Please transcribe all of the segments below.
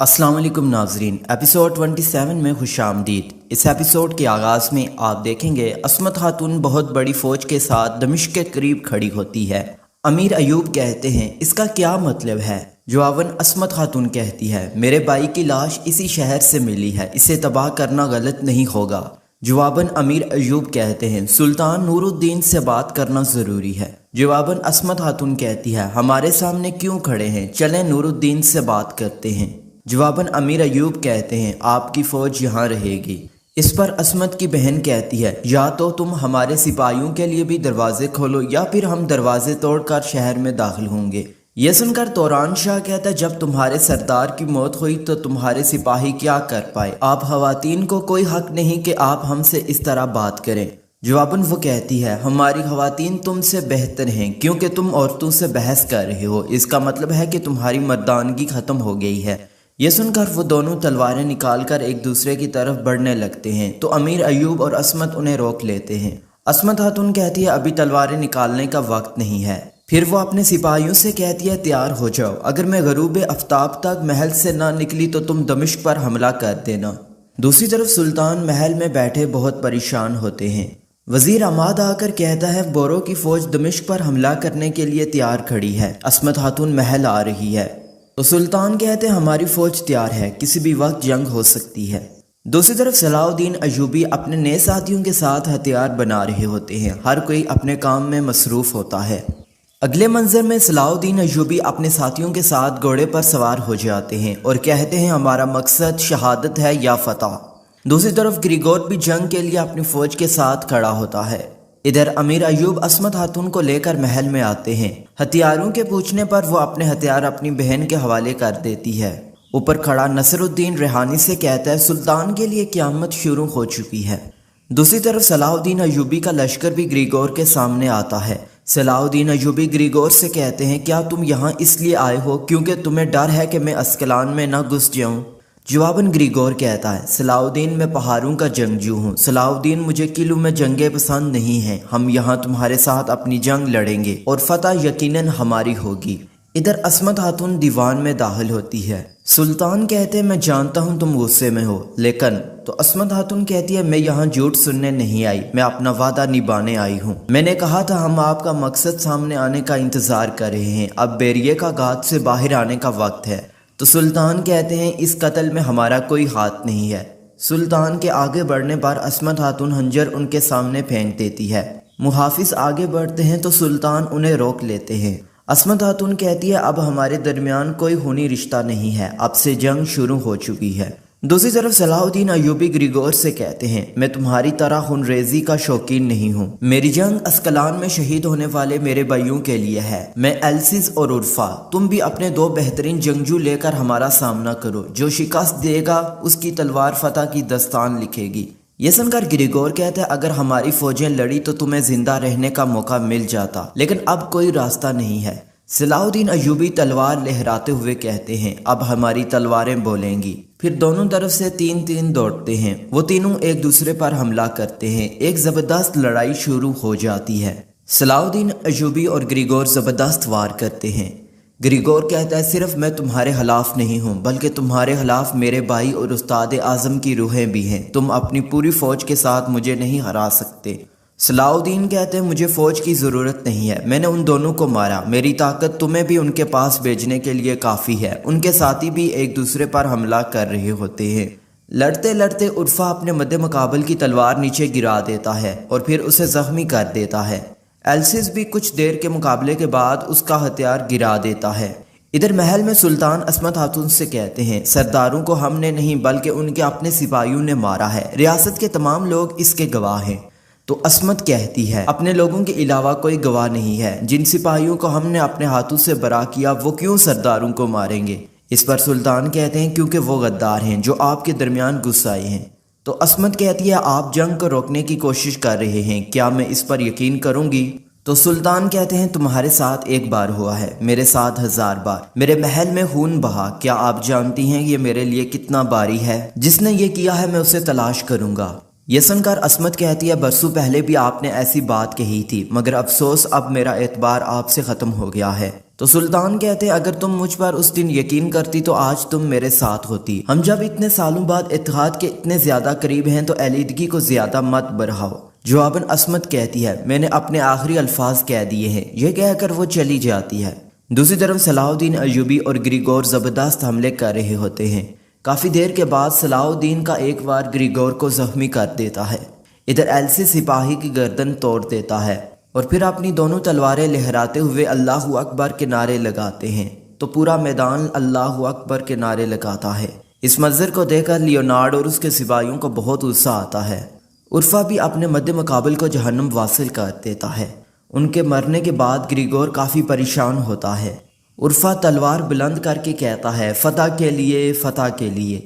السلام علیکم ناظرین، ایپیسوڈ 27 میں خوش آمدید۔ اس ایپیسوڈ کے آغاز میں آپ دیکھیں گے عصمت خاتون بہت بڑی فوج کے ساتھ دمشق کے قریب کھڑی ہوتی ہے۔ امیر ایوب کہتے ہیں اس کا کیا مطلب ہے؟ جواباً عصمت خاتون کہتی ہے میرے بھائی کی لاش اسی شہر سے ملی ہے، اسے تباہ کرنا غلط نہیں ہوگا۔ جواباً امیر ایوب کہتے ہیں سلطان نور الدین سے بات کرنا ضروری ہے۔ جواباً عصمت خاتون کہتی ہے ہمارے سامنے کیوں کھڑے ہیں، چلیں نور الدین سے بات کرتے ہیں۔ جواباً امیر ایوب کہتے ہیں آپ کی فوج یہاں رہے گی۔ اس پر عصمت کی بہن کہتی ہے یا تو تم ہمارے سپاہیوں کے لیے بھی دروازے کھولو یا پھر ہم دروازے توڑ کر شہر میں داخل ہوں گے۔ یہ سن کر توران شاہ کہتا ہے جب تمہارے سردار کی موت ہوئی تو تمہارے سپاہی کیا کر پائے؟ آپ خواتین کو کوئی حق نہیں کہ آپ ہم سے اس طرح بات کریں۔ جواباً وہ کہتی ہے ہماری خواتین تم سے بہتر ہیں کیونکہ تم عورتوں سے بحث کر رہے ہو، اس کا مطلب ہے کہ تمہاری مردانگی ختم ہو گئی ہے۔ یہ سن کر وہ دونوں تلواریں نکال کر ایک دوسرے کی طرف بڑھنے لگتے ہیں تو امیر ایوب اور عصمت انہیں روک لیتے ہیں۔ عصمت خاتون کہتی ہے ابھی تلواریں نکالنے کا وقت نہیں ہے۔ پھر وہ اپنے سپاہیوں سے کہتی ہے تیار ہو جاؤ، اگر میں غروب آفتاب تک محل سے نہ نکلی تو تم دمشق پر حملہ کر دینا۔ دوسری طرف سلطان محل میں بیٹھے بہت پریشان ہوتے ہیں۔ وزیر عماد آ کر کہتا ہے بورو کی فوج دمشق پر حملہ کرنے کے لیے تیار کھڑی ہے، عصمت خاتون محل آ رہی ہے۔ تو سلطان کہتے ہیں ہماری فوج تیار ہے، کسی بھی وقت جنگ ہو سکتی ہے۔ دوسری طرف صلاح الدین ایوبی اپنے نئے ساتھیوں کے ساتھ ہتھیار بنا رہے ہوتے ہیں، ہر کوئی اپنے کام میں مصروف ہوتا ہے۔ اگلے منظر میں صلاح الدین ایوبی اپنے ساتھیوں کے ساتھ گھوڑے پر سوار ہو جاتے ہیں اور کہتے ہیں ہمارا مقصد شہادت ہے یا فتح۔ دوسری طرف گریگور بھی جنگ کے لیے اپنی فوج کے ساتھ کھڑا ہوتا ہے۔ ادھر امیر ایوب عصمت خاتون کو لے کر محل میں آتے ہیں۔ ہتھیاروں کے پوچھنے پر وہ اپنے ہتھیار اپنی بہن کے حوالے کر دیتی ہے۔ اوپر کھڑا نصر الدین ریحانی سے کہتا ہے سلطان کے لیے قیامت شروع ہو چکی ہے۔ دوسری طرف صلاح الدین ایوبی کا لشکر بھی گریگور کے سامنے آتا ہے۔ صلاح الدین ایوبی گریگور سے کہتے ہیں کیا تم یہاں اس لیے آئے ہو کیونکہ تمہیں ڈر ہے کہ میں اسکلان میں نہ گھس جاؤں؟ جواباً گریگور کہتا ہے صلاح الدین میں پہاڑوں کا جنگجو ہوں، صلاح الدین مجھے قلعوں میں جنگیں پسند نہیں ہیں، ہم یہاں تمہارے ساتھ اپنی جنگ لڑیں گے اور فتح یقیناً ہماری ہوگی۔ ادھر عصمت خاتون دیوان میں داخل ہوتی ہے۔ سلطان کہتے ہیں میں جانتا ہوں تم غصے میں ہو، لیکن تو عصمت خاتون کہتی ہے میں یہاں جھوٹ سننے نہیں آئی، میں اپنا وعدہ نبھانے آئی ہوں۔ میں نے کہا تھا ہم آپ کا مقصد سامنے آنے کا انتظار کر رہے ہیں، اب بیریے کا گھات سے باہر آنے کا وقت ہے۔ تو سلطان کہتے ہیں اس قتل میں ہمارا کوئی ہاتھ نہیں ہے۔ سلطان کے آگے بڑھنے پر عصمت خاتون خنجر ان کے سامنے پھینک دیتی ہے۔ محافظ آگے بڑھتے ہیں تو سلطان انہیں روک لیتے ہیں۔ عصمت خاتون کہتی ہے اب ہمارے درمیان کوئی خونی رشتہ نہیں ہے، اب سے جنگ شروع ہو چکی ہے۔ دوسری طرف صلاح الدین ایوبی گریگور سے کہتے ہیں میں تمہاری طرح خون ریزی کا شوقین نہیں ہوں، میری جنگ اسکلان میں شہید ہونے والے میرے بھائیوں کے لیے ہے۔ میں ایلسز اور عرفا، تم بھی اپنے دو بہترین جنگجو لے کر ہمارا سامنا کرو، جو شکست دے گا اس کی تلوار فتح کی داستان لکھے گی۔ یہ سن کر گریگور کہتا ہے اگر ہماری فوجیں لڑی تو تمہیں زندہ رہنے کا موقع مل جاتا، لیکن اب کوئی راستہ نہیں ہے۔ صلاح الدین ایوبی تلوار لہراتے ہوئے کہتے ہیں اب ہماری تلواریں بولیں گی۔ پھر دونوں طرف سے تین دوڑتے ہیں، وہ تینوں ایک دوسرے پر حملہ کرتے ہیں، ایک زبردست لڑائی شروع ہو جاتی ہے۔ صلاح الدین ایوبی اور گریگور زبردست وار کرتے ہیں۔ گریگور کہتا ہے صرف میں تمہارے خلاف نہیں ہوں بلکہ تمہارے خلاف میرے بھائی اور استاد اعظم کی روحیں بھی ہیں، تم اپنی پوری فوج کے ساتھ مجھے نہیں ہرا سکتے۔ صلاح الدین کہتے ہیں مجھے فوج کی ضرورت نہیں ہے، میں نے ان دونوں کو مارا، میری طاقت تمہیں بھی ان کے پاس بھیجنے کے لیے کافی ہے۔ ان کے ساتھی بھی ایک دوسرے پر حملہ کر رہے ہوتے ہیں۔ لڑتے لڑتے عرفا اپنے مد مقابل کی تلوار نیچے گرا دیتا ہے اور پھر اسے زخمی کر دیتا ہے۔ ایلسز بھی کچھ دیر کے مقابلے کے بعد اس کا ہتھیار گرا دیتا ہے۔ ادھر محل میں سلطان عصمت خاتون سے کہتے ہیں سرداروں کو ہم نے نہیں بلکہ ان کے اپنے سپاہیوں نے مارا ہے، ریاست کے تمام لوگ اس کے گواہ ہیں۔ تو عصمت کہتی ہے اپنے لوگوں کے علاوہ کوئی گواہ نہیں ہے، جن سپاہیوں کو ہم نے اپنے ہاتھوں سے برا کیا وہ کیوں سرداروں کو ماریں گے؟ اس پر سلطان کہتے ہیں کیونکہ وہ غدار ہیں جو آپ کے درمیان گھس آئے ہیں۔ تو عصمت کہتی ہے آپ جنگ کو روکنے کی کوشش کر رہے ہیں، کیا میں اس پر یقین کروں گی؟ تو سلطان کہتے ہیں تمہارے ساتھ ایک بار ہوا ہے، میرے ساتھ 1000 بار، میرے محل میں خون بہا، کیا آپ جانتی ہیں یہ میرے لیے کتنا باری ہے؟ جس نے یہ کیا ہے میں اسے تلاش کروں گا۔ یہ سن کر عصمت کہتی ہے برسوں پہلے بھی آپ نے ایسی بات کہی تھی، مگر افسوس اب میرا اعتبار آپ سے ختم ہو گیا ہے۔ تو سلطان کہتے ہیں اگر تم مجھ پر اس دن یقین کرتی تو آج تم میرے ساتھ ہوتی۔ ہم جب اتنے سالوں بعد اتحاد کے اتنے زیادہ قریب ہیں تو علیحدگی کو زیادہ مت بڑھاؤ۔ جواباً عصمت کہتی ہے میں نے اپنے آخری الفاظ کہہ دیے ہیں۔ یہ کہہ کر وہ چلی جاتی ہے۔ دوسری طرف صلاح الدین ایوبی اور گریگور زبردست حملے کر رہے ہوتے ہیں۔ کافی دیر کے بعد صلاح الدین کا ایک وار گریگور کو زخمی کر دیتا ہے۔ ادھر ایلسی سپاہی کی گردن توڑ دیتا ہے اور پھر اپنی دونوں تلواریں لہراتے ہوئے اللہ اکبر کے نعرے لگاتے ہیں تو پورا میدان اللہ اکبر کے نعرے لگاتا ہے۔ اس منظر کو دیکھ کر لیونارڈ اور اس کے سپاہیوں کو بہت غصہ آتا ہے۔ عرفہ بھی اپنے مد مقابل کو جہنم واصل کر دیتا ہے۔ ان کے مرنے کے بعد گریگور کافی پریشان ہوتا ہے۔ عرفہ تلوار بلند کر کے کہتا ہے فتح کے لیے، فتح کے لیے۔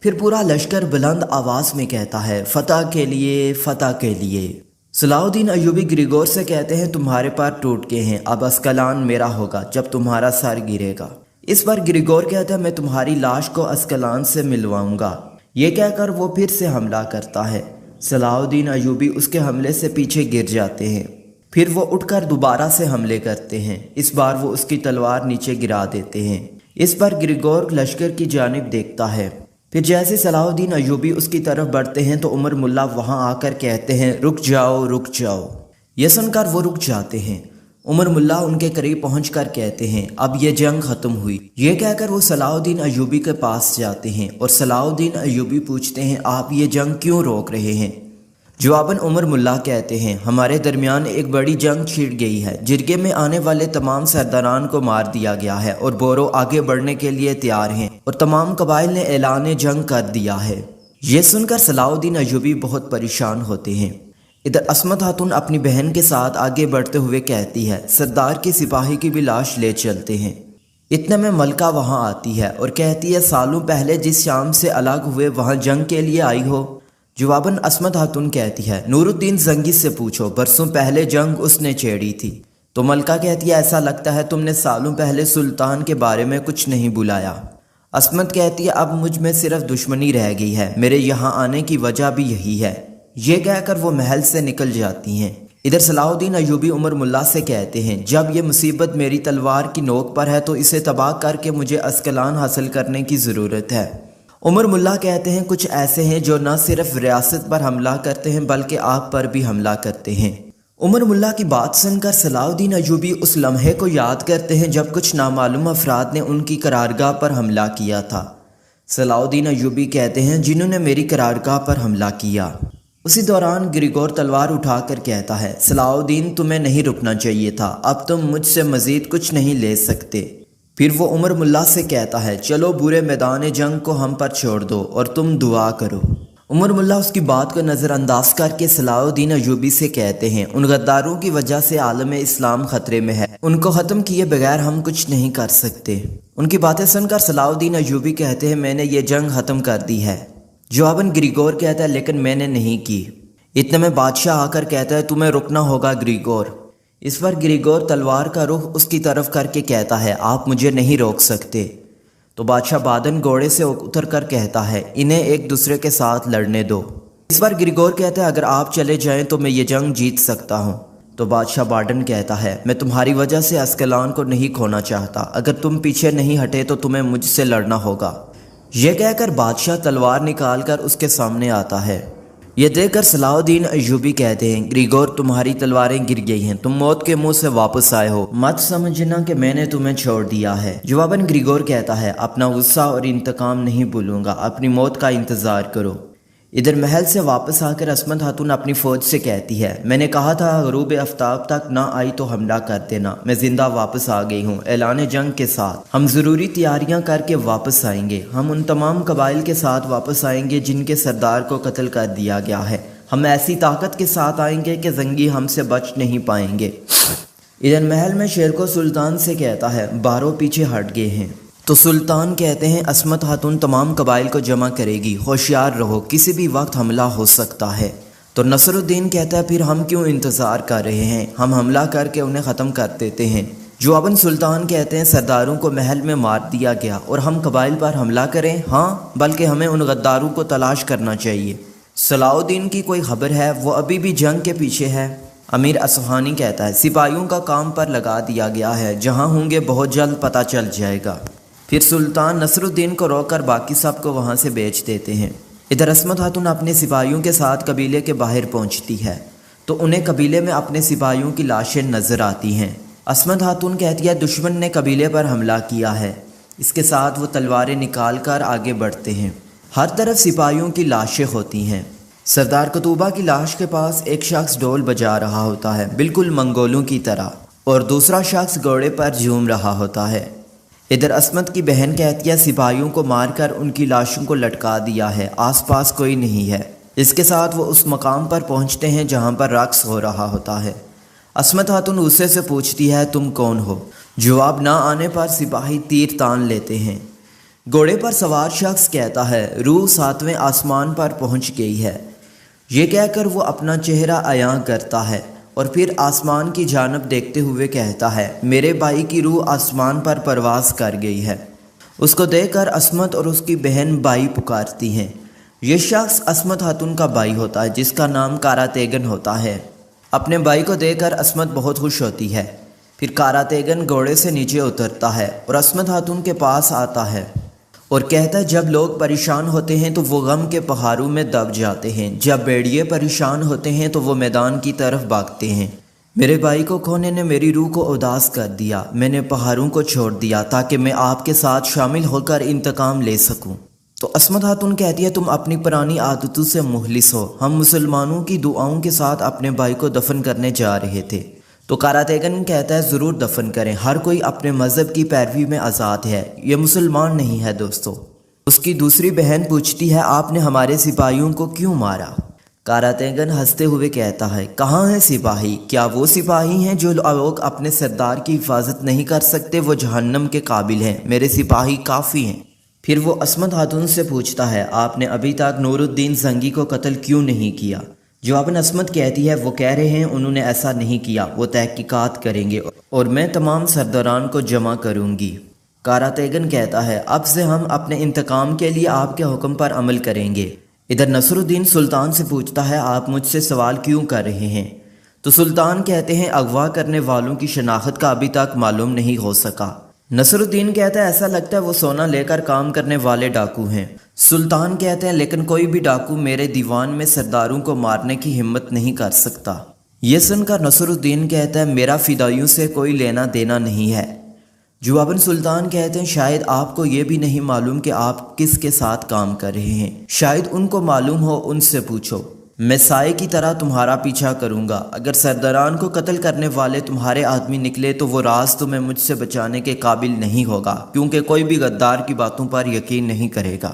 پھر پورا لشکر بلند آواز میں کہتا ہے فتح کے لیے، فتح کے لیے۔ صلاح الدین ایوبی گریگور سے کہتے ہیں تمہارے پار ٹوٹ گئے ہیں، اب اسکلان میرا ہوگا جب تمہارا سر گرے گا۔ اس پر گریگور کہتا ہے میں تمہاری لاش کو اسکلان سے ملواؤں گا۔ یہ کہہ کر وہ پھر سے حملہ کرتا ہے۔ صلاح الدین ایوبی اس کے حملے سے پیچھے گر جاتے ہیں۔ پھر وہ اٹھ کر دوبارہ سے حملے کرتے ہیں۔ اس بار وہ اس کی تلوار نیچے گرا دیتے ہیں۔ اس پر گریگور لشکر کی جانب دیکھتا ہے۔ پھر جیسے صلاح الدین ایوبی اس کی طرف بڑھتے ہیں تو عمر ملا وہاں آ کر کہتے ہیں رک جاؤ، رک جاؤ۔ یہ سن کر وہ رک جاتے ہیں۔ عمر ملا ان کے قریب پہنچ کر کہتے ہیں اب یہ جنگ ختم ہوئی۔ یہ کہہ کر وہ صلاح الدین ایوبی کے پاس جاتے ہیں اور صلاح الدین ایوبی پوچھتے ہیں آپ یہ جنگ کیوں روک رہے ہیں؟ جواباً عمر ملا کہتے ہیں ہمارے درمیان ایک بڑی جنگ چھڑ گئی ہے۔ جرگے میں آنے والے تمام سرداران کو مار دیا گیا ہے اور بورو آگے بڑھنے کے لیے تیار ہیں اور تمام قبائل نے اعلان جنگ کر دیا ہے۔ یہ سن کر صلاح الدین ایوبی بہت پریشان ہوتے ہیں۔ ادھر عصمت خاتون اپنی بہن کے ساتھ آگے بڑھتے ہوئے کہتی ہے سردار کی سپاہی کی بھی لاش لے چلتے ہیں۔ اتنے میں ملکہ وہاں آتی ہے اور کہتی ہے سالوں پہلے جس شام سے الگ ہوئے وہاں جنگ کے لیے آئی ہو؟ جواباً عصمت خاتون کہتی ہے نور الدین زنگی سے پوچھو، برسوں پہلے جنگ اس نے چھیڑی تھی۔ تو ملکہ کہتی ہے ایسا لگتا ہے تم نے سالوں پہلے سلطان کے بارے میں کچھ نہیں بلایا۔ عصمت کہتی ہے اب مجھ میں صرف دشمنی رہ گئی ہے، میرے یہاں آنے کی وجہ بھی یہی ہے۔ یہ کہہ کر وہ محل سے نکل جاتی ہیں۔ ادھر صلاح الدین ایوبی عمر ملا سے کہتے ہیں جب یہ مصیبت میری تلوار کی نوک پر ہے تو اسے تباہ کر کے مجھے اسکلان حاصل کرنے کی ضرورت ہے۔ عمر ملا کہتے ہیں کچھ ایسے ہیں جو نہ صرف ریاست پر حملہ کرتے ہیں بلکہ آپ پر بھی حملہ کرتے ہیں۔ عمر ملا کی بات سن کر صلاح الدین ایوبی اس لمحے کو یاد کرتے ہیں جب کچھ نامعلوم افراد نے ان کی قرارگاہ پر حملہ کیا تھا۔ صلاح الدین ایوبی کہتے ہیں جنہوں نے میری قرارگاہ پر حملہ کیا۔ اسی دوران گریگور تلوار اٹھا کر کہتا ہے صلاح الدین تمہیں نہیں رکنا چاہیے تھا، اب تم مجھ سے مزید کچھ نہیں لے سکتے۔ پھر وہ عمر ملا سے کہتا ہے چلو برے میدان جنگ کو ہم پر چھوڑ دو اور تم دعا کرو۔ عمر ملا اس کی بات کو نظر انداز کر کے صلاح الدین ایوبی سے کہتے ہیں ان غداروں کی وجہ سے عالم اسلام خطرے میں ہے، ان کو ختم کیے بغیر ہم کچھ نہیں کر سکتے۔ ان کی باتیں سن کر صلاح الدین ایوبی کہتے ہیں میں نے یہ جنگ ختم کر دی ہے۔ جواباً گریگور کہتا ہے لیکن میں نے نہیں کی۔ اتنے میں بادشاہ آ کر کہتا ہے تمہیں رکنا ہوگا گریگور۔ اس پر گریگور تلوار کا رخ اس کی طرف کر کے کہتا ہے آپ مجھے نہیں روک سکتے۔ تو بادشاہ بادن گھوڑے سے اتر کر کہتا ہے انہیں ایک دوسرے کے ساتھ لڑنے دو۔ اس پر گریگور کہتا ہے اگر آپ چلے جائیں تو میں یہ جنگ جیت سکتا ہوں۔ تو بادشاہ بادن کہتا ہے میں تمہاری وجہ سے اسکلان کو نہیں کھونا چاہتا، اگر تم پیچھے نہیں ہٹے تو تمہیں مجھ سے لڑنا ہوگا۔ یہ کہہ کر بادشاہ تلوار نکال کر اس کے سامنے آتا ہے۔ یہ دیکھ کر صلاح الدین ایوبی کہتے ہیں گریگور تمہاری تلواریں گر گئی ہیں، تم موت کے منہ سے واپس آئے ہو، مت سمجھنا کہ میں نے تمہیں چھوڑ دیا ہے۔ جواباً گریگور کہتا ہے اپنا غصہ اور انتقام نہیں بھولوں گا، اپنی موت کا انتظار کرو۔ ادھر محل سے واپس آ کر عصمت خاتون اپنی فوج سے کہتی ہے میں نے کہا تھا غروب آفتاب تک نہ آئی تو حملہ کر دینا، میں زندہ واپس آ گئی ہوں اعلان جنگ کے ساتھ۔ ہم ضروری تیاریاں کر کے واپس آئیں گے، ہم ان تمام قبائل کے ساتھ واپس آئیں گے جن کے سردار کو قتل کر دیا گیا ہے، ہم ایسی طاقت کے ساتھ آئیں گے کہ زنگی ہم سے بچ نہیں پائیں گے۔ ادھر محل میں شیر کو سلطان سے کہتا ہے باروں پیچھے ہٹ گئے ہیں۔ تو سلطان کہتے ہیں عصمت خاتون تمام قبائل کو جمع کرے گی، ہوشیار رہو، کسی بھی وقت حملہ ہو سکتا ہے۔ تو نصر الدین کہتا ہے پھر ہم کیوں انتظار کر رہے ہیں، ہم حملہ کر کے انہیں ختم کر دیتے ہیں۔ جواباً سلطان کہتے ہیں سرداروں کو محل میں مار دیا گیا اور ہم قبائل پر حملہ کریں؟ ہاں، بلکہ ہمیں ان غداروں کو تلاش کرنا چاہیے۔ صلاح الدین کی کوئی خبر ہے؟ وہ ابھی بھی جنگ کے پیچھے ہے۔ امیر اصفہانی کہتا ہے سپاہیوں کا کام پر لگا دیا گیا ہے، جہاں ہوں گے بہت جلد پتہ چل جائے گا۔ پھر سلطان نصر الدین کو روک کر باقی سب کو وہاں سے بیچ دیتے ہیں۔ ادھر عصمت خاتون اپنے سپاہیوں کے ساتھ قبیلے کے باہر پہنچتی ہے تو انہیں قبیلے میں اپنے سپاہیوں کی لاشیں نظر آتی ہیں۔ عصمت خاتون کہتی ہے دشمن نے قبیلے پر حملہ کیا ہے۔ اس کے ساتھ وہ تلواریں نکال کر آگے بڑھتے ہیں۔ ہر طرف سپاہیوں کی لاشیں ہوتی ہیں۔ سردار قطوبہ کی لاش کے پاس ایک شخص ڈول بجا رہا ہوتا ہے، بالکل منگولوں کی طرح، اور دوسرا شخص گھوڑے پر جھوم رہا ہوتا ہے۔ ادھر عصمت کی بہن کہتی ہے سپاہیوں کو مار کر ان کی لاشوں کو لٹکا دیا ہے، آس پاس کوئی نہیں ہے۔ اس کے ساتھ وہ اس مقام پر پہنچتے ہیں جہاں پر رقص ہو رہا ہوتا ہے۔ عصمت خاتون غصے سے پوچھتی ہے تم کون ہو؟ جواب نہ آنے پر سپاہی تیر تان لیتے ہیں۔ گھوڑے پر سوار شخص کہتا ہے روح 7ویں آسمان پر پہنچ گئی ہے۔ یہ کہہ کر وہ اپنا چہرہ عیاں کرتا ہے اور پھر آسمان کی جانب دیکھتے ہوئے کہتا ہے میرے بھائی کی روح آسمان پر پرواز کر گئی ہے۔ اس کو دیکھ کر عصمت اور اس کی بہن بھائی پکارتی ہیں۔ یہ شخص عصمت خاتون کا بھائی ہوتا ہے جس کا نام کارا تیغن ہوتا ہے۔ اپنے بھائی کو دیکھ کر عصمت بہت خوش ہوتی ہے۔ پھر کارا تیغن گھوڑے سے نیچے اترتا ہے اور عصمت خاتون کے پاس آتا ہے اور کہتا ہے جب لوگ پریشان ہوتے ہیں تو وہ غم کے پہاڑوں میں دب جاتے ہیں، جب بھیڑیے پریشان ہوتے ہیں تو وہ میدان کی طرف بھاگتے ہیں۔ میرے بھائی کو کھونے نے میری روح کو اداس کر دیا، میں نے پہاڑوں کو چھوڑ دیا تاکہ میں آپ کے ساتھ شامل ہو کر انتقام لے سکوں۔ تو عصمت خاتون کہتی ہے تم اپنی پرانی عادتوں سے مخلص ہو، ہم مسلمانوں کی دعاؤں کے ساتھ اپنے بھائی کو دفن کرنے جا رہے تھے۔ تو کارا تیغن کہتا ہے ضرور دفن کریں، ہر کوئی اپنے مذہب کی پیروی میں آزاد ہے، یہ مسلمان نہیں ہے دوستو۔ اس کی دوسری بہن پوچھتی ہے آپ نے ہمارے سپاہیوں کو کیوں مارا؟ کارا تیغن ہنستے ہوئے کہتا ہے کہاں ہیں سپاہی؟ کیا وہ سپاہی ہیں جو لوگ اپنے سردار کی حفاظت نہیں کر سکتے؟ وہ جہنم کے قابل ہیں، میرے سپاہی کافی ہیں۔ پھر وہ عصمت خاتون سے پوچھتا ہے آپ نے ابھی تک نور الدین زنگی کو قتل کیوں نہیں کیا؟ جواباً عصمت کہتی ہے وہ کہہ رہے ہیں انہوں نے ایسا نہیں کیا، وہ تحقیقات کریں گے اور میں تمام سرداران کو جمع کروں گی۔ کارا تیغن کہتا ہے اب سے ہم اپنے انتقام کے لیے آپ کے حکم پر عمل کریں گے۔ ادھر نصر الدین سلطان سے پوچھتا ہے آپ مجھ سے سوال کیوں کر رہے ہیں؟ تو سلطان کہتے ہیں اغوا کرنے والوں کی شناخت کا ابھی تک معلوم نہیں ہو سکا۔ نصر الدین کہتا ہے ایسا لگتا ہے وہ سونا لے کر کام کرنے والے ڈاکو ہیں۔ سلطان کہتے ہیں لیکن کوئی بھی ڈاکو میرے دیوان میں سرداروں کو مارنے کی ہمت نہیں کر سکتا۔ یہ سن کر نصر الدین کہتا ہے میرا فدائیوں سے کوئی لینا دینا نہیں ہے۔ جواباً سلطان کہتے ہیں شاید آپ کو یہ بھی نہیں معلوم کہ آپ کس کے ساتھ کام کر رہے ہیں، شاید ان کو معلوم ہو، ان سے پوچھو۔ میں سائے کی طرح تمہارا پیچھا کروں گا، اگر سرداران کو قتل کرنے والے تمہارے آدمی نکلے تو وہ راز تمہیں مجھ سے بچانے کے قابل نہیں ہوگا، کیونکہ کوئی بھی غدار کی باتوں پر یقین نہیں کرے گا۔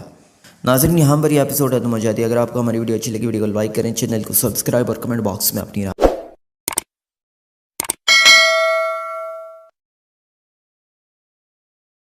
ناظرین یہاں پر یہ ایپیسوڈ ختم ہو جاتی ہے۔ اگر آپ کو ہماری ویڈیو اچھی لگی ویڈیو کو لائک کریں، چینل کو سبسکرائب اور کمنٹ باکس میں اپنی رائے